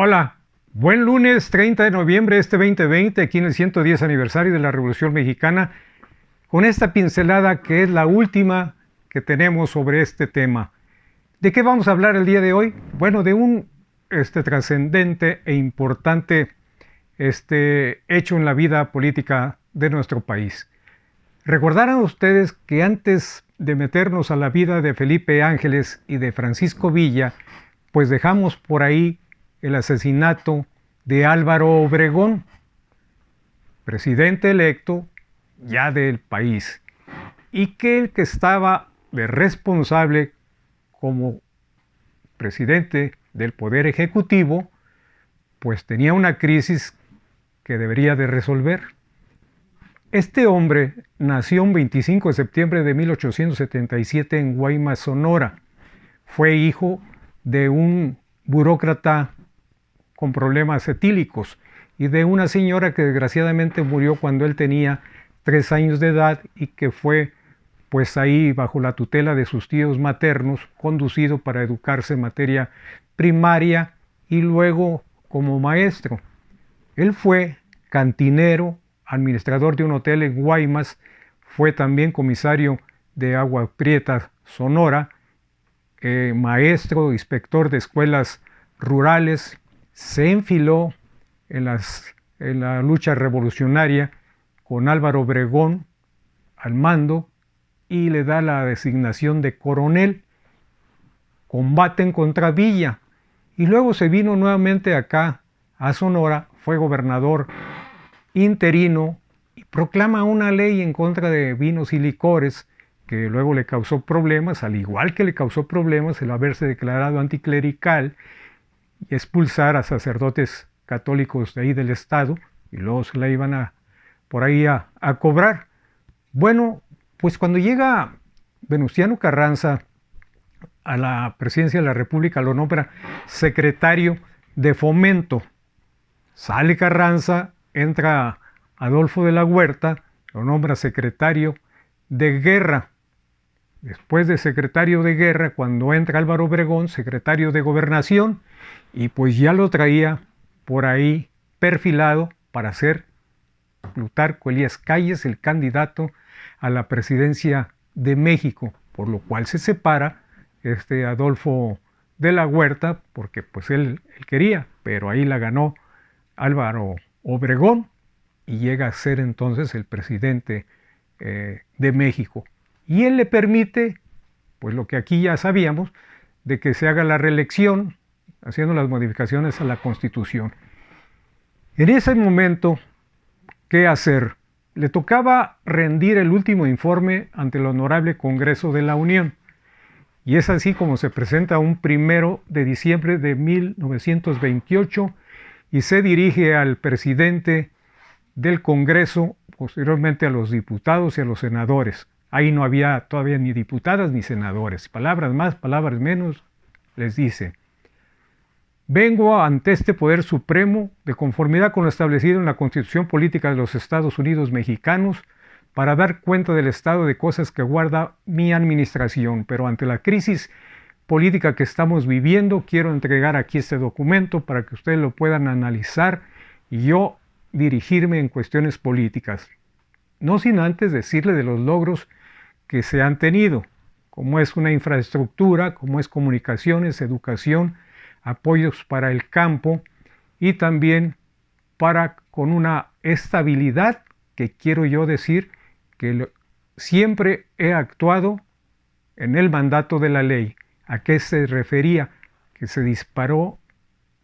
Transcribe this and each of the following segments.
Hola, buen lunes 30 de noviembre de este 2020, aquí en el 110 aniversario de la Revolución Mexicana, con esta pincelada que es la última que tenemos sobre este tema. ¿De qué vamos a hablar el día de hoy? Bueno, de un trascendente e importante hecho en la vida política de nuestro país. Recordarán ustedes que antes de meternos a la vida de Felipe Ángeles y de Francisco Villa, pues dejamos por ahí el asesinato de Álvaro Obregón, presidente electo ya del país, y que el que estaba de responsable como presidente del Poder Ejecutivo, pues tenía una crisis que debería de resolver. Este hombre nació un 25 de septiembre de 1877 en Guaymas, Sonora. Fue hijo de un burócrata con problemas etílicos y de una señora que desgraciadamente murió cuando él tenía 3 años de edad y que fue pues ahí bajo la tutela de sus tíos maternos conducido para educarse en materia primaria y luego como maestro. Él fue cantinero, administrador de un hotel en Guaymas, fue también comisario de Agua Prieta, Sonora, maestro, inspector de escuelas rurales, se enfiló en la lucha revolucionaria con Álvaro Obregón al mando y le da la designación de coronel. Combaten contra Villa y luego se vino nuevamente acá a Sonora, fue gobernador interino y proclama una ley en contra de vinos y licores que luego le causó problemas, al igual que le causó problemas el haberse declarado anticlerical y expulsar a sacerdotes católicos de ahí del estado, y luego se la iban por ahí a cobrar. Bueno, pues cuando llega Venustiano Carranza a la presidencia de la República, lo nombra secretario de Fomento. Sale Carranza, entra Adolfo de la Huerta, lo nombra secretario de Guerra. Después de secretario de Guerra, cuando entra Álvaro Obregón, secretario de Gobernación, y pues ya lo traía por ahí perfilado para ser Plutarco Elías Calles el candidato a la presidencia de México, por lo cual se separa Adolfo de la Huerta, porque pues él quería, pero ahí la ganó Álvaro Obregón y llega a ser entonces el presidente de México. Y él le permite, pues lo que aquí ya sabíamos, de que se haga la reelección, haciendo las modificaciones a la Constitución. En ese momento, ¿qué hacer? Le tocaba rendir el último informe ante el Honorable Congreso de la Unión. Y es así como se presenta un 1 de diciembre de 1928 y se dirige al presidente del Congreso, posteriormente a los diputados y a los senadores. Ahí no había todavía ni diputadas ni senadores. Palabras más, palabras menos, les dice: vengo ante este Poder Supremo, de conformidad con lo establecido en la Constitución Política de los Estados Unidos Mexicanos, para dar cuenta del estado de cosas que guarda mi administración, pero ante la crisis política que estamos viviendo, quiero entregar aquí este documento para que ustedes lo puedan analizar y yo dirigirme en cuestiones políticas. No sin antes decirle de los logros que se han tenido, como es una infraestructura, como es comunicaciones, educación, apoyos para el campo y también con una estabilidad que quiero yo decir que siempre he actuado en el mandato de la ley. ¿A qué se refería? Que se disparó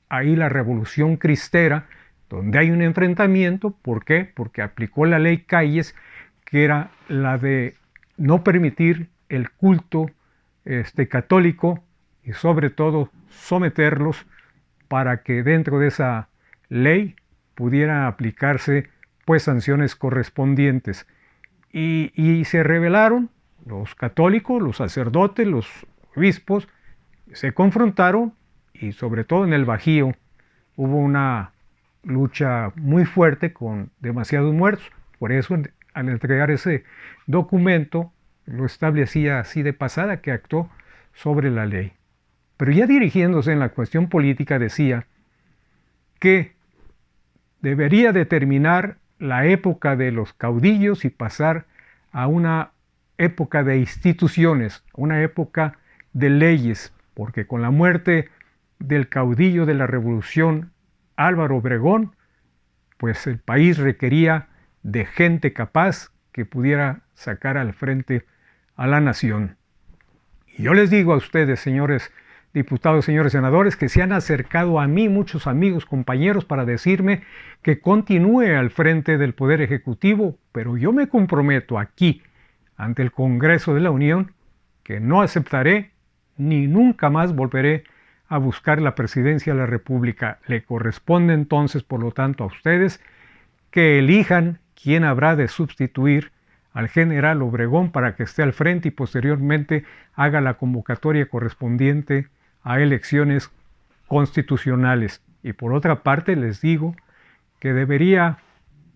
ahí la Revolución Cristera, donde hay un enfrentamiento. ¿Por qué? Porque aplicó la ley Calles, que era la de no permitir el culto católico y sobre todo someterlos para que dentro de esa ley pudieran aplicarse pues sanciones correspondientes. Y se rebelaron los católicos, los sacerdotes, los obispos, se confrontaron y sobre todo en el Bajío hubo una lucha muy fuerte con demasiados muertos. Por eso al entregar ese documento lo establecía así de pasada, que actuó sobre la ley. Pero ya dirigiéndose en la cuestión política decía que debería determinar la época de los caudillos y pasar a una época de instituciones, una época de leyes, porque con la muerte del caudillo de la revolución, Álvaro Obregón, pues el país requería de gente capaz que pudiera sacar al frente a la nación. Y yo les digo a ustedes, señores diputados, señores senadores, que se han acercado a mí muchos amigos, compañeros, para decirme que continúe al frente del Poder Ejecutivo, pero yo me comprometo aquí, ante el Congreso de la Unión, que no aceptaré ni nunca más volveré a buscar la presidencia de la República. Le corresponde entonces, por lo tanto, a ustedes que elijan quién habrá de sustituir al general Obregón para que esté al frente y posteriormente haga la convocatoria correspondiente a elecciones constitucionales. Y por otra parte les digo que debería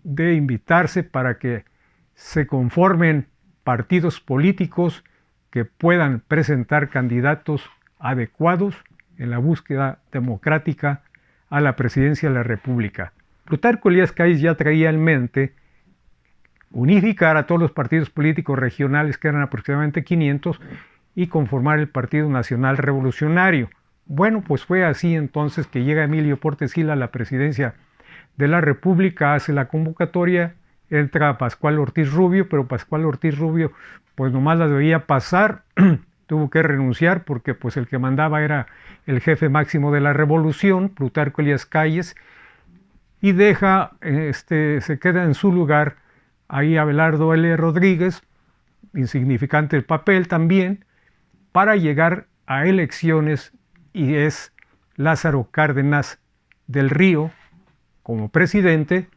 de invitarse para que se conformen partidos políticos que puedan presentar candidatos adecuados en la búsqueda democrática a la presidencia de la República. Plutarco Elías Calles ya traía en mente unificar a todos los partidos políticos regionales, que eran aproximadamente 500, y conformar el Partido Nacional Revolucionario. Bueno, pues fue así entonces que llega Emilio Portes Gil a la presidencia de la República, hace la convocatoria, entra Pascual Ortiz Rubio, pero Pascual Ortiz Rubio pues nomás la debía pasar, tuvo que renunciar porque pues el que mandaba era el jefe máximo de la revolución, Plutarco Elías Calles, y deja, se queda en su lugar ahí Abelardo L. Rodríguez, insignificante el papel también, para llegar a elecciones, y es Lázaro Cárdenas del Río como presidente,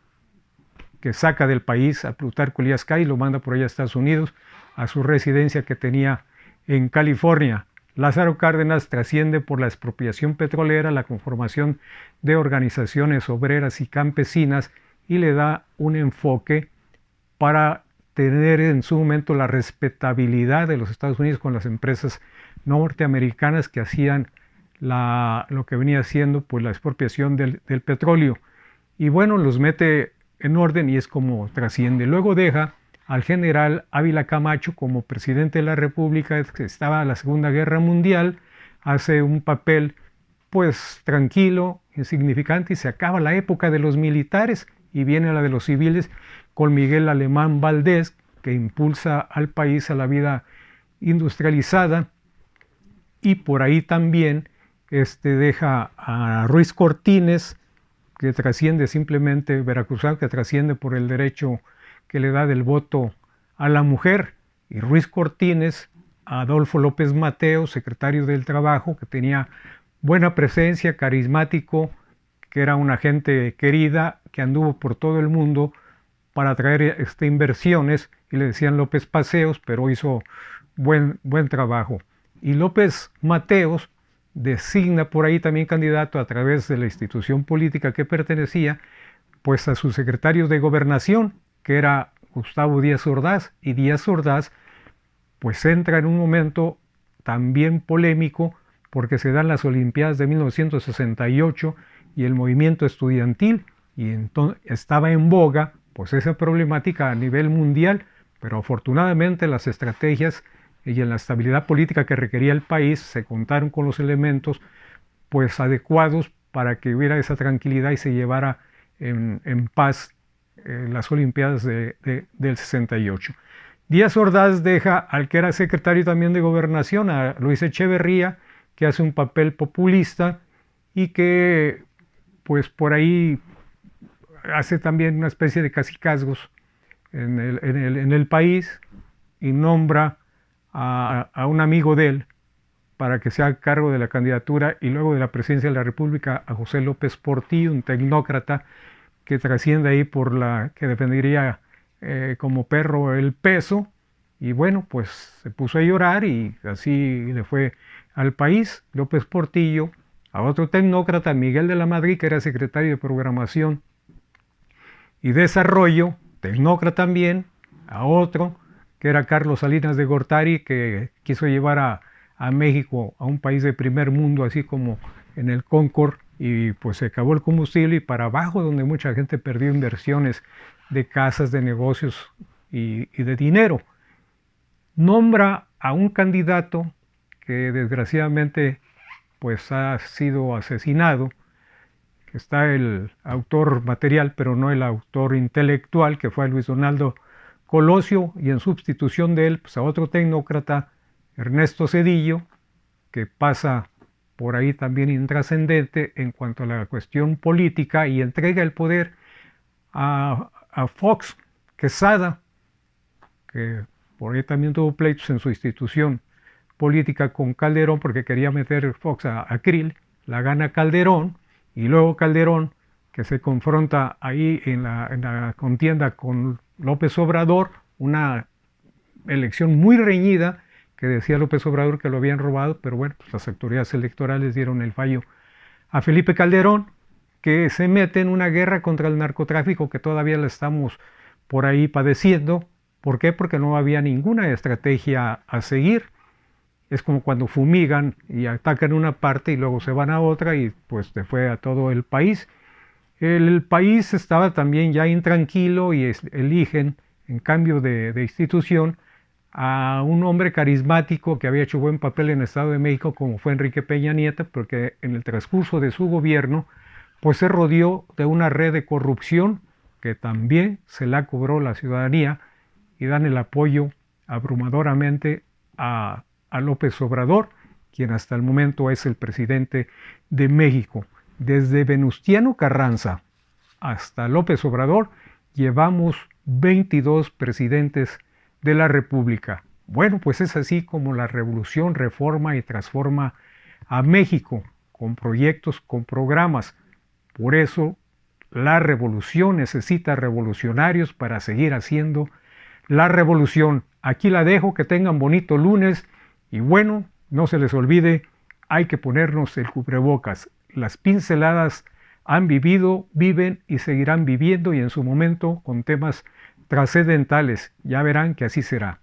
que saca del país a Plutarco Elías Calles y lo manda por allá a Estados Unidos, a su residencia que tenía en California. Lázaro Cárdenas trasciende por la expropiación petrolera, la conformación de organizaciones obreras y campesinas, y le da un enfoque para tener en su momento la respetabilidad de los Estados Unidos con las empresas norteamericanas que hacían lo que venía siendo pues la expropiación del petróleo. Y bueno, los mete en orden y es como trasciende. Luego deja al general Ávila Camacho como presidente de la República, que estaba en la Segunda Guerra Mundial, hace un papel pues tranquilo, insignificante, y se acaba la época de los militares y viene la de los civiles con Miguel Alemán Valdés, que impulsa al país a la vida industrializada, y por ahí también deja a Ruiz Cortines, que trasciende simplemente, veracruzano, que trasciende por el derecho que le da del voto a la mujer, y Ruiz Cortines a Adolfo López Mateos, secretario del Trabajo, que tenía buena presencia, carismático, que era una gente querida, que anduvo por todo el mundo para traer inversiones, y le decían López Paseos, pero hizo buen trabajo. Y López Mateos designa por ahí también candidato a través de la institución política que pertenecía, pues a su secretario de Gobernación, que era Gustavo Díaz Ordaz, y Díaz Ordaz pues entra en un momento también polémico porque se dan las Olimpiadas de 1968 y el movimiento estudiantil, y entonces estaba en boga pues esa problemática a nivel mundial, pero afortunadamente las estrategias y en la estabilidad política que requería el país se contaron con los elementos pues adecuados para que hubiera esa tranquilidad y se llevara en paz las Olimpiadas del 68. Díaz Ordaz deja al que era secretario también de Gobernación, a Luis Echeverría, que hace un papel populista y que pues por ahí hace también una especie de cacicazgos en el país, y nombra a un amigo de él para que se haga cargo de la candidatura y luego de la presidencia de la República a José López Portillo, un tecnócrata que trasciende ahí por que defendería como perro el peso, y bueno, pues se puso a llorar y así le fue al país. López Portillo a otro tecnócrata, Miguel de la Madrid, que era secretario de Programación y Desarrollo, tecnócrata también, a otro, que era Carlos Salinas de Gortari, que quiso llevar a México a un país de primer mundo, así como en el Concord y pues se acabó el combustible y para abajo, donde mucha gente perdió inversiones de casas, de negocios y de dinero. Nombra a un candidato que desgraciadamente pues ha sido asesinado, que está el autor material, pero no el autor intelectual, que fue Luis Donaldo Colosio, y en sustitución de él, pues a otro tecnócrata, Ernesto Zedillo, que pasa por ahí también intrascendente en cuanto a la cuestión política y entrega el poder a Fox Quesada, que por ahí también tuvo pleitos en su institución política con Calderón porque quería meter Fox a Krill, la gana Calderón, y luego Calderón, que se confronta ahí en la contienda con López Obrador, una elección muy reñida, que decía López Obrador que lo habían robado, pero bueno, pues las autoridades electorales dieron el fallo a Felipe Calderón, que se mete en una guerra contra el narcotráfico que todavía la estamos por ahí padeciendo. ¿Por qué? Porque no había ninguna estrategia a seguir. Es como cuando fumigan y atacan una parte y luego se van a otra y pues se fue a todo el país. El país estaba también ya intranquilo y eligen, en cambio de institución, a un hombre carismático que había hecho buen papel en el Estado de México, como fue Enrique Peña Nieto, porque en el transcurso de su gobierno, pues se rodeó de una red de corrupción que también se la cobró la ciudadanía y dan el apoyo abrumadoramente a López Obrador, quien hasta el momento es el presidente de México. Desde Venustiano Carranza hasta López Obrador, llevamos 22 presidentes de la República. Bueno, pues es así como la revolución reforma y transforma a México con proyectos, con programas. Por eso la revolución necesita revolucionarios para seguir haciendo la revolución. Aquí la dejo, que tengan bonito lunes y bueno, no se les olvide, hay que ponernos el cubrebocas. Las pinceladas han vivido, viven y seguirán viviendo y en su momento con temas trascendentales. Ya verán que así será.